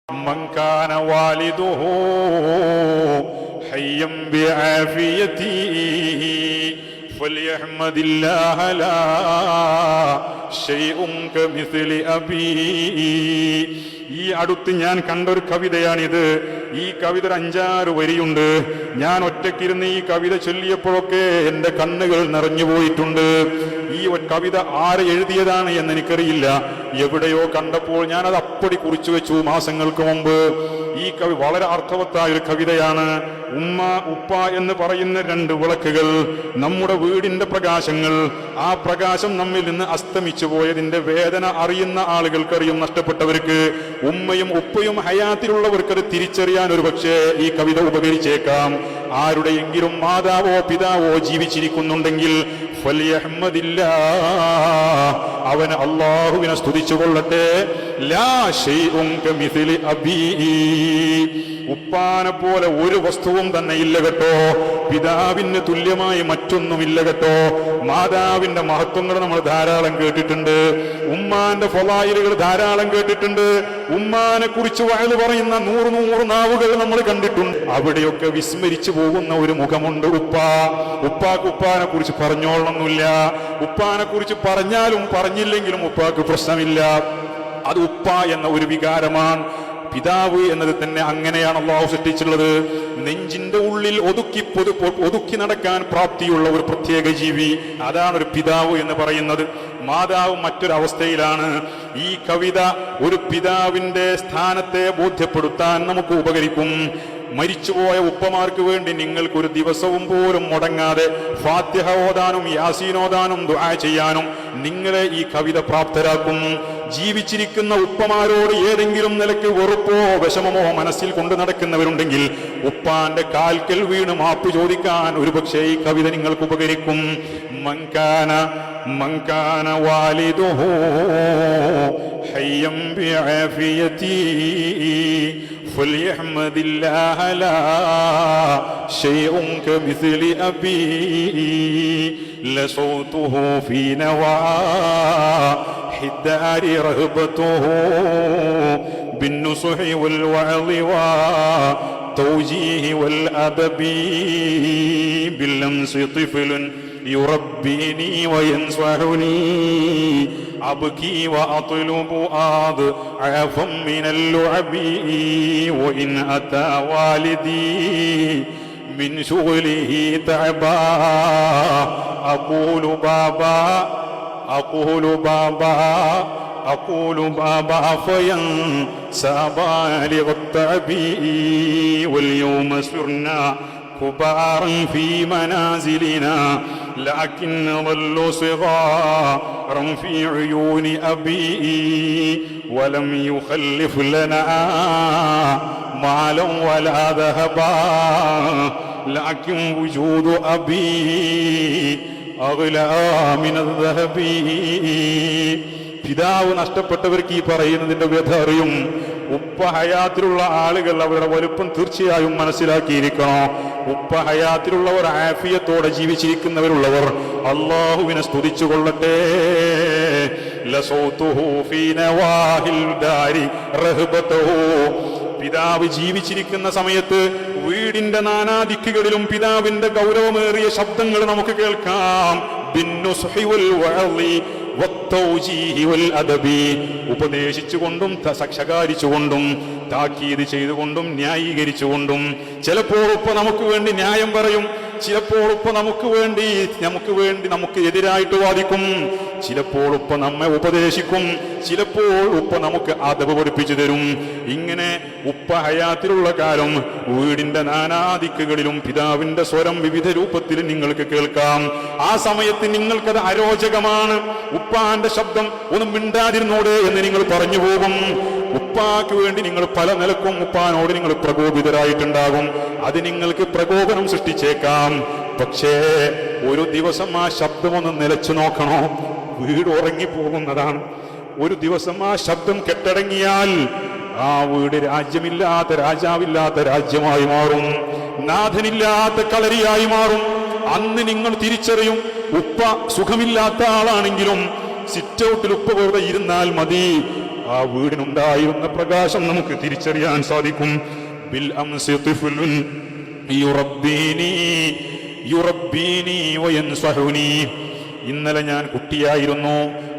من كان والده حيا بعافيته فليحمد الله لا شيء كمثل أبيه. ഈ അടുത്ത് ഞാൻ കണ്ടൊരു കവിതയാണിത്. ഈ കവിത 5-6 വരിയുണ്ട്. ഞാൻ ഒറ്റയ്ക്കിരുന്ന് ഈ കവിത ചൊല്ലിയപ്പോഴൊക്കെ എൻ്റെ കണ്ണുകൾ നിറഞ്ഞു പോയിട്ടുണ്ട്. ഈ കവിത ആര് എഴുതിയതാണ് എന്ന് എനിക്കറിയില്ല. എവിടെയോ കണ്ടപ്പോൾ ഞാനത് അപ്പടി കുറിച്ചു വെച്ചു മാസങ്ങൾക്ക് മുമ്പ്. ഈ കവി വളരെ അർത്ഥവത്തായ ഒരു കവിതയാണ്. ഉമ്മ ഉപ്പ എന്ന് പറയുന്ന 2 വിളക്കുകൾ, നമ്മുടെ വീടിന്റെ പ്രകാശങ്ങൾ. ആ പ്രകാശം നമ്മിൽ നിന്ന് അസ്തമിച്ചു പോയതിന്റെ വേദന അറിയുന്ന ആളുകൾക്കറിയും, നഷ്ടപ്പെട്ടവർക്ക്. ഉമ്മയും ഉപ്പയും ഹയാത്തിലുള്ളവർക്കത് തിരിച്ചറിയാൻ ഒരു പക്ഷേ ഈ കവിത ഉപകരിച്ചേക്കാം. ആരുടെയെങ്കിലും മാതാവോ പിതാവോ ജീവിച്ചിരിക്കുന്നുണ്ടെങ്കിൽ അവൻ അല്ലാഹുവിനെ സ്തുതിച്ചുകൊള്ളട്ടെ. ലാ ശൈഉൻ കമിസ്ലി അബീ, ഉപ്പാനെ പോലെ ഒരു വസ്തുവും തന്നെ ഇല്ല കേട്ടോ. പിതാവിന് തുല്യമായി മറ്റൊന്നുമില്ല കേട്ടോ. മാതാവിന്റെ മഹത്വങ്ങൾ നമ്മൾ ധാരാളം കേട്ടിട്ടുണ്ട്. ഉമ്മാന്റെ ഫളായിലുകൾ ധാരാളം കേട്ടിട്ടുണ്ട്. ഉമ്മാനെ കുറിച്ച് വഅല് പറയുന്ന 100 നാവുകൾ നമ്മൾ കണ്ടിട്ടുണ്ട്. അവിടെയൊക്കെ വിസ്മരിച്ചു പോകുന്ന ഒരു മുഖമുണ്ട് ഉപ്പാക്ക് ഉപ്പാനെ കുറിച്ച് പറഞ്ഞോളൊന്നുമില്ല. ഉപ്പാനെ കുറിച്ച് പറഞ്ഞാലും പറഞ്ഞില്ലെങ്കിലും ഉപ്പാക്ക് പ്രശ്നമില്ല. അത് ഉപ്പ എന്ന ഒരു വികാരമാണ്. പിതാവ് എന്നത് തന്നെ അങ്ങനെയാണ് അല്ലാഹു സൃഷ്ടിച്ചിട്ടുള്ളത്. നെഞ്ചിന്റെ ഉള്ളിൽ ഒതുക്കി നടക്കാൻ പ്രാപ്തിയുള്ള ഒരു പ്രത്യേക ജീവി, അതാണ് ഒരു പിതാവ് എന്ന് പറയുന്നത്. മാതാവ് മറ്റൊരവസ്ഥയിലാണ്. ഈ കവിത ഒരു പിതാവിന്റെ സ്ഥാനത്തെ ബോധ്യപ്പെടുത്താൻ നമുക്ക് ഉപകരിക്കും. മരിച്ചുപോയ ഉപ്പമാർക്ക് വേണ്ടി നിങ്ങൾക്കൊരു ദിവസവും പോലും മുടങ്ങാതെ ഫാത്തിഹ ഓതാനും യാസീൻ ഓതാനും ദുആ ചെയ്യാനും നിങ്ങളെ ഈ കവിത പ്രാപ്തരാക്കും. ജീവിച്ചിരിക്കുന്ന ഉപ്പമാരോട് ഏതെങ്കിലും നിലയ്ക്ക് വെറുപ്പോ വിഷമമോ മനസ്സിൽ കൊണ്ടു നടക്കുന്നവരുണ്ടെങ്കിൽ ഉപ്പാന്റെ കാൽക്കൽ വീണ് മാപ്പ് ചോദിക്കാൻ ഒരുപക്ഷേ ഈ കവിത നിങ്ങൾക്ക് ഉപകരിക്കും. മൻകാന വാലിദുഹു ഹയ്യം ബിആഫിയതി فليحمد الله لا شيء كمثل أبيه لصوته في نواحي الدار رهبته بالنصح والوعظ والتوجيه والأدب باللمس طفل يربيني وينصحني أبكي وأطلب أضعافا من اللعب وإن أتى والدي من شغله تعبا أقول بابا فينسى بالغ التعب واليوم سرنا كبارا في منازلنا لكن ظلوا صغارا في عيون أبي ولم يخلف لنا مالا ولا ذهبا لكن وجود أبي أغلى من الذهب. പിതാവ് നഷ്ടപ്പെട്ടവർക്ക് ഈ പറയുന്നതിന്റെ വ്യഥ അറിയും. ഉപ്പ ഹയാത്തിലുള്ള ആളുകൾ അവരുടെ വലുപ്പം തീർച്ചയായും മനസ്സിലാക്കിയിരിക്കണം. ഉപ്പ ഹയാത്തിലുള്ളവർ, ആഫിയത്തോടെ ജീവിച്ചിരിക്കുന്നവരുള്ളവർ അല്ലാഹുവിനെ സ്തുതിച്ചുകൊള്ളട്ടെ. ലസൗതുഹു ഫീ നവാഹിൽ ദാരി റഹ്ബതുഹു, പിതാവ് ജീവിച്ചിരിക്കുന്ന സമയത്ത് വീടിന്റെ നാനാദിക്കുകളിലും പിതാവിന്റെ ഗൗരവമേറിയ ശബ്ദങ്ങൾ നമുക്ക് കേൾക്കാം. ബിന്നുസ്ഹി വൽ വഅളി ഉപദേശിച്ചുകൊണ്ടും ശകാരിച്ചുകൊണ്ടും താക്കീത് ചെയ്തുകൊണ്ടും ന്യായീകരിച്ചുകൊണ്ടും. ചിലപ്പോൾ ഉപ്പ നമുക്ക് വേണ്ടി ന്യായം പറയും, ചിലപ്പോൾ ഉപ്പ നമുക്ക് എതിരായിട്ട് വാദിക്കും, ചിലപ്പോൾ ഉപ്പ നമ്മെ ഉപദേശിക്കും, ചിലപ്പോൾ ഉപ്പ നമുക്ക് അദബ് പഠിപ്പിച്ചു തരും. ഇങ്ങനെ ഉപ്പ ഹയാത്തിലുള്ള കാലം വീടിന്റെ നാനാദിക്കുകളിലും പിതാവിന്റെ സ്വരം വിവിധ രൂപത്തിൽ നിങ്ങൾക്ക് കേൾക്കാം. ആ സമയത്ത് നിങ്ങൾക്കത് അരോചകമാണ്. ഉപ്പാന്റെ ശബ്ദം ഒന്നും മിണ്ടാതിരുന്നോട് എന്ന് നിങ്ങൾ പറഞ്ഞു പോകും. ഉപ്പാക്ക് വേണ്ടി നിങ്ങൾ പല നിലക്കും ഉപ്പാനോട് നിങ്ങൾ പ്രകോപിതരായിട്ടുണ്ടാകും. അത് നിങ്ങൾക്ക് പ്രകോപനം സൃഷ്ടിച്ചേക്കാം. പക്ഷേ ഒരു ദിവസം ആ ശബ്ദമൊന്ന് നിലച്ചു നോക്കണോ? വീട് ഉറങ്ങിപ്പോകുന്നതാണ്. ഒരു ദിവസം ആ ശബ്ദം കെട്ടടങ്ങിയാൽ ആ വീട് രാജ്യമില്ലാത്ത, രാജാവില്ലാത്ത രാജ്യമായി മാറും, നാഥനില്ലാത്ത കളരിയായി മാറും. അന്ന് നിങ്ങൾ തിരിച്ചറിയും, ഉപ്പ സുഖമില്ലാത്ത ആളാണെങ്കിലും സിറ്റ് ഔട്ടിൽ ഉപ്പ വെറുതെ ഇരുന്നാൽ മതി, ആ വീടിനുണ്ടായിരുന്ന പ്രകാശം നമുക്ക് തിരിച്ചറിയാൻ സാധിക്കും. ബിൽ അംസി തിഫ്ലുൻ യുറബ്ബീനി വയൻസഹുനി. ഇന്നലെ ഞാൻ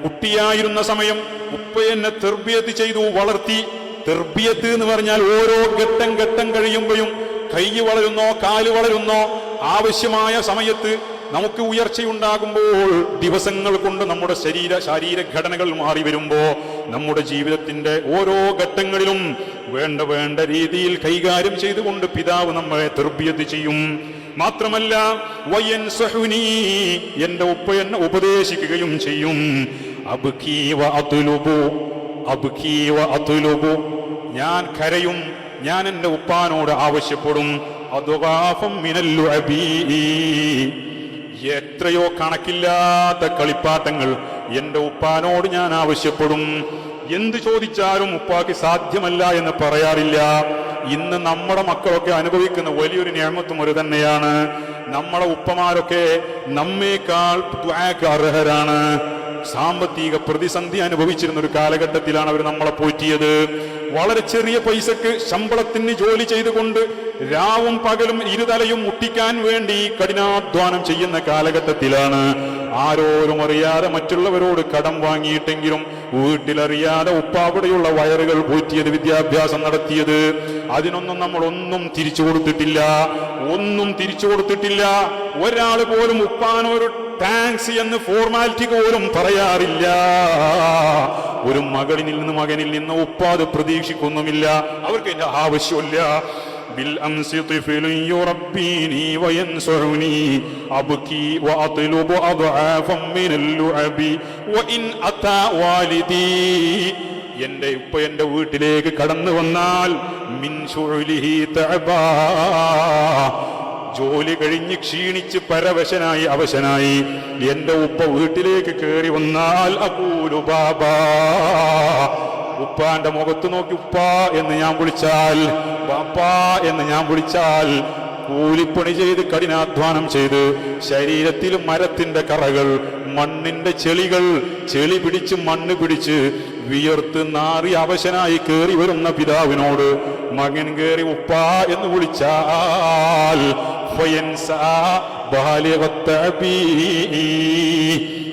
കുട്ടിയായിരുന്ന സമയം ഉപ്പ എന്നെ തെർബിയത്ത് ചെയ്തു, വളർത്തി. തെർബിയത്ത് എന്ന് പറഞ്ഞാൽ ഓരോ ഘട്ടം കഴിയുമ്പോഴും കൈ വളരുന്നോ കാല് വളരുന്നോ, ആവശ്യമായ സമയത്ത് നമുക്ക് ഉയർച്ചയുണ്ടാകുമ്പോൾ, ദിവസങ്ങൾ കൊണ്ട് നമ്മുടെ ശരീരഘടനകൾ മാറി വരുമ്പോ, നമ്മുടെ ജീവിതത്തിന്റെ ഓരോ ഘട്ടങ്ങളിലും വേണ്ട രീതിയിൽ കൈകാര്യം ചെയ്തുകൊണ്ട് പിതാവ് നമ്മളെ തർബിയത്ത് ചെയ്യും. മാത്രമല്ല വയൻസഹുനി, എന്റെ ഉപ്പ എന്നെ ഉപദേശിക്കുകയും ചെയ്യും. അബ്കീ വ അത്ലുബു, ഞാൻ കരയും, ഞാൻ എന്റെ ഉപ്പാനോട് ആവശ്യപ്പെടും. അദ്ഗാഫം മിനൽ ലുഅബീ, എത്രയോ കണക്കില്ലാത്ത കളിപ്പാട്ടങ്ങൾ എന്റെ ഉപ്പാനോട് ഞാൻ ആവശ്യപ്പെടും. എന്ത് ചോദിച്ചാലും ഉപ്പാക്ക് സാധ്യമല്ല എന്ന് പറയാറില്ല. ഇന്ന് നമ്മുടെ മക്കളൊക്കെ അനുഭവിക്കുന്ന വലിയൊരു നിഅമത്തും ഒരു തന്നെയാണ്. നമ്മളെ ഉപ്പമാരൊക്കെ നമ്മേക്കാൾ ദുആക്ക് അർഹരാണ്. സാമ്പത്തിക പ്രതിസന്ധി അനുഭവിച്ചിരുന്ന ഒരു കാലഘട്ടത്തിലാണ് അവർ നമ്മളെ പോറ്റിയത്. വളരെ ചെറിയ പൈസക്ക് ശമ്പളത്തിന് ജോലി ചെയ്തുകൊണ്ട് രാവും പകലും ഇരുതലയും മുട്ടിക്കാൻ വേണ്ടി കഠിനാധ്വാനം ചെയ്യുന്ന കാലഘട്ടത്തിലാണ് ആരോരും അറിയാതെ മറ്റുള്ളവരോട് കടം വാങ്ങിയിട്ടെങ്കിലും വീട്ടിലറിയാതെ ഉപ്പാവിടെയുള്ള വയറുകൾ പോറ്റിയത്, വിദ്യാഭ്യാസം നടത്തിയത്. അതിനൊന്നും നമ്മൾ ഒന്നും തിരിച്ചു കൊടുത്തിട്ടില്ല. ഒരാൾ പോലും ഉപ്പാനൊരു താങ്ക്സ് എന്ന് ഫോർമാലിറ്റി പോലും പറയാറില്ല. ഒരു മകനിൽ നിന്ന് ഉപ്പാത് പ്രതീക്ഷിക്കുന്നുമില്ല. അവർക്ക് എന്റെ ആവശ്യമില്ല. ബിൽ അംസി തിഫ്ലുൻ യുറബ്ബീനി വയൻസഉനി അബ്കി വഅത്ലുബു അദ്ആഫൻ മിനൽ ലുഅബി വഇൻ അതാ വാലിദി. എന്റെ ഉപ്പ എന്റെ വീട്ടിലേക്ക് കടന്നു വന്നാൽ മിൻ ശുഉലിഹി തഅബാ, ജോലി കഴിഞ്ഞ് ക്ഷീണിച്ച് പരവശനായി അവശനായി എന്റെ ഉപ്പ വീട്ടിലേക്ക് കയറി വന്നാൽ അഖൂലു ബാബാ, ഉപ്പാന്റെ മുഖത്ത് നോക്കി ഉപ്പാ എന്ന് ഞാൻ വിളിച്ചാൽ, ബാപ്പാ എന്ന് ഞാൻ വിളിച്ചാൽ, കൂലിപ്പണി ചെയ്ത് കഠിനാധ്വാനം ചെയ്ത് ശരീരത്തിൽ മരത്തിന്റെ കറകൾ, മണ്ണിന്റെ ചെളി പിടിച്ച് മണ്ണ് പിടിച്ച് വിയർത്ത് നാറി അവശനായി കേറി വരുന്ന പിതാവിനോട് മകൻ കേറി ഉപ്പാ എന്ന് വിളിച്ചാൽ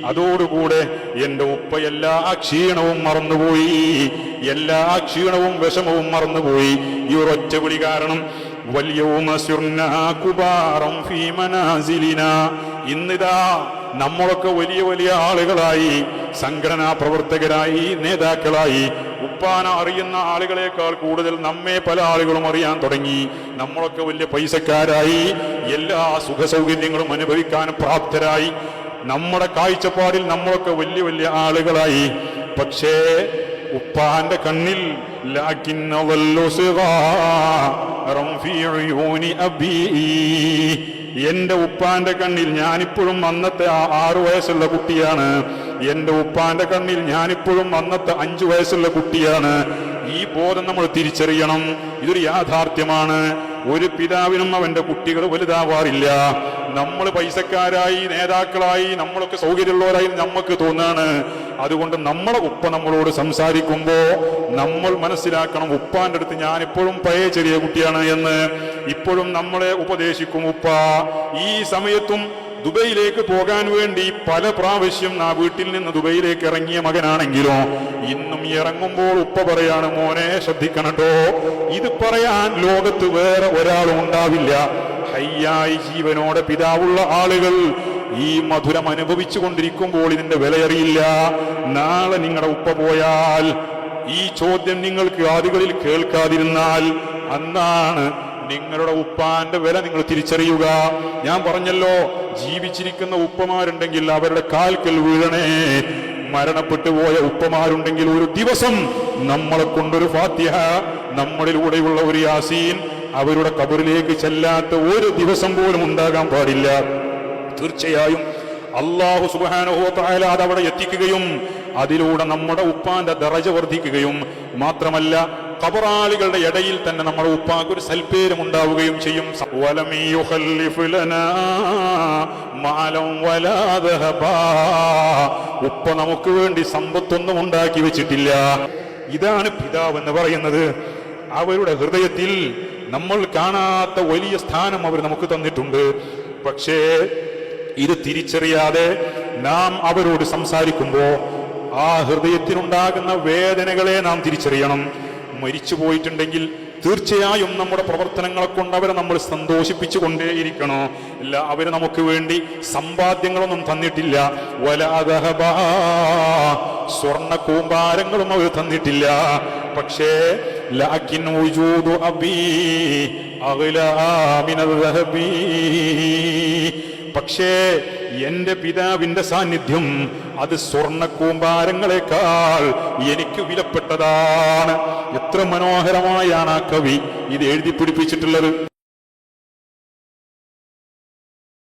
അതോടുകൂടെ എന്റെ ഉപ്പ എല്ലാ ക്ഷീണവും മറന്നുപോയി, എല്ലാ ക്ഷീണവും വിഷമവും മറന്നുപോയി. ഈ ഒരൊറ്റ വിളി കാരണം ഇന്നിതാ നമ്മളൊക്കെ വലിയ ആളുകളായി, സംഘടനാ പ്രവർത്തകരായി, നേതാക്കളായി. ഉപ്പാന അറിയുന്ന ആളുകളെക്കാൾ കൂടുതൽ നമ്മെ പല ആളുകളും അറിയാൻ തുടങ്ങി. നമ്മളൊക്കെ വലിയ പൈസക്കാരായി, എല്ലാ സുഖ സൗകര്യങ്ങളും അനുഭവിക്കാൻ പ്രാപ്തരായി. നമ്മുടെ കാഴ്ചപ്പാടിൽ നമ്മളൊക്കെ വലിയ ആളുകളായി. പക്ഷേ ഉപ്പാന്റെ കണ്ണിൽ എന്റെ ഉപ്പാന്റെ കണ്ണിൽ ഞാനിപ്പോഴും അന്നത്തെ 6 വയസ്സുള്ള കുട്ടിയാണ്. എന്റെ ഉപ്പാന്റെ കണ്ണിൽ ഞാനിപ്പോഴും അന്നത്തെ 5 വയസ്സുള്ള കുട്ടിയാണ്. ഈ ബോധം നമ്മൾ തിരിച്ചറിയണം. ഇതൊരു യാഥാർത്ഥ്യമാണ്. ഒരു പിതാവിനും അവന്റെ കുട്ടികൾ വലുതാവാറില്ല. നമ്മൾ പൈസക്കാരായി, നേതാക്കളായി, നമ്മളൊക്കെ സൗകര്യമുള്ളവരായി നമുക്ക് തോന്നാണ്. അതുകൊണ്ട് നമ്മളെ ഉപ്പ നമ്മളോട് സംസാരിക്കുമ്പോ നമ്മൾ മനസ്സിലാക്കണം, ഉപ്പാന്റെ അടുത്ത് ഞാൻ ഇപ്പോഴും പഴയ ചെറിയ കുട്ടിയാണ് എന്ന്. ഇപ്പോഴും നമ്മളെ ഉപദേശിക്കും ഉപ്പ. ഈ സമയത്തും ദുബൈയിലേക്ക് പോകാൻ വേണ്ടി പല പ്രാവശ്യം ആ വീട്ടിൽ നിന്ന് ദുബൈയിലേക്ക് ഇറങ്ങിയ മകനാണെങ്കിലോ ഇന്നും ഇറങ്ങുമ്പോൾ ഉപ്പ പറയാണ്, മോനെ ശ്രദ്ധിക്കണട്ടോ, ഇത് പറയാൻ ലോകത്ത് വേറെ ഒരാളും ഉണ്ടാവില്ല. ഹയ്യായി ജീവനോടെ പിതാവുള്ള ആളുകൾ ഈ മധുരം അനുഭവിച്ചു കൊണ്ടിരിക്കുമ്പോൾ ഇതിന്റെ വിലയറിയില്ല. നാളെ നിങ്ങളുടെ ഉപ്പ പോയാൽ, ഈ ചോദ്യം നിങ്ങൾക്ക് ആദികളിൽ കേൾക്കാതിരുന്നാൽ, അന്നാണ് നിങ്ങളുടെ ഉപ്പാന്റെ വില നിങ്ങൾ തിരിച്ചറിയുക. ഞാൻ പറഞ്ഞല്ലോ, ജീവിച്ചിരിക്കുന്ന ഉപ്പമാരുണ്ടെങ്കിൽ അവരുടെ കാൽക്കൽ വീഴണേ. മരണപ്പെട്ടു പോയ ഉപ്പമാരുണ്ടെങ്കിൽ ഒരു ദിവസം നമ്മളെ കൊണ്ടൊരു ഫാത്തിഹ, നമ്മളിലൂടെയുള്ള ഒരു യാസീൻ അവരുടെ ഖബറിലേക്ക് ചെല്ലാത്ത ഒരു ദിവസം പോലും ഉണ്ടാകാൻ പാടില്ല. തീർച്ചയായും അല്ലാഹു സുബ്ഹാനഹു വ തആല അതവിടെ എത്തിക്കുകയും അതിലൂടെ നമ്മുടെ ഉപ്പാന്റെ ദറജ വർദ്ധിക്കുകയും മാത്രമല്ല, ഖബറാളികളുടെ ഇടയിൽ തന്നെ നമ്മുടെ ഉപ്പാക്ക് ഒരു സൽപ്പേരും ഉണ്ടാവുകയും ചെയ്യും. ഉപ്പ നമുക്ക് വേണ്ടി സമ്പത്തൊന്നും ഉണ്ടാക്കി വെച്ചിട്ടില്ല. ഇതാണ് പിതാവ് എന്ന് പറയുന്നത്. അവരുടെ ഹൃദയത്തിൽ നമ്മൾ കാണാത്ത വലിയ സ്ഥാനം അവർ നമുക്ക് തന്നിട്ടുണ്ട്. പക്ഷേ ഇത് തിരിച്ചറിയാതെ നാം അവരോട് സംസാരിക്കുമ്പോൾ ആ ഹൃദയത്തിനുണ്ടാകുന്ന വേദനകളെ നാം തിരിച്ചറിയണം. മരിച്ചു പോയിട്ടുണ്ടെങ്കിൽ തീർച്ചയായും നമ്മുടെ പ്രവർത്തനങ്ങളെ കൊണ്ട് അവരെ നമ്മൾ സന്തോഷിപ്പിച്ചു കൊണ്ടേയിരിക്കണോ. ഇല്ല, അവര് നമുക്ക് വേണ്ടി സമ്പാദ്യങ്ങളൊന്നും തന്നിട്ടില്ല. സ്വർണ്ണ കൂമ്പാരങ്ങളും അവർ തന്നിട്ടില്ല. പക്ഷേ ലകിൻ വജൂദു അബീ അഗ്ലാ മിനൽ ദഹബി, പക്ഷേ എന്റെ പിതാവിന്റെ സാന്നിധ്യം അത് സ്വർണ്ണ കൂമ്പാരങ്ങളെക്കാൾ എനിക്ക് വിലപ്പെട്ടതാണ്. എത്ര മനോഹരമായാണ് ആ കവി ഇത് എഴുതി പിടിപ്പിച്ചിട്ടുള്ളത്.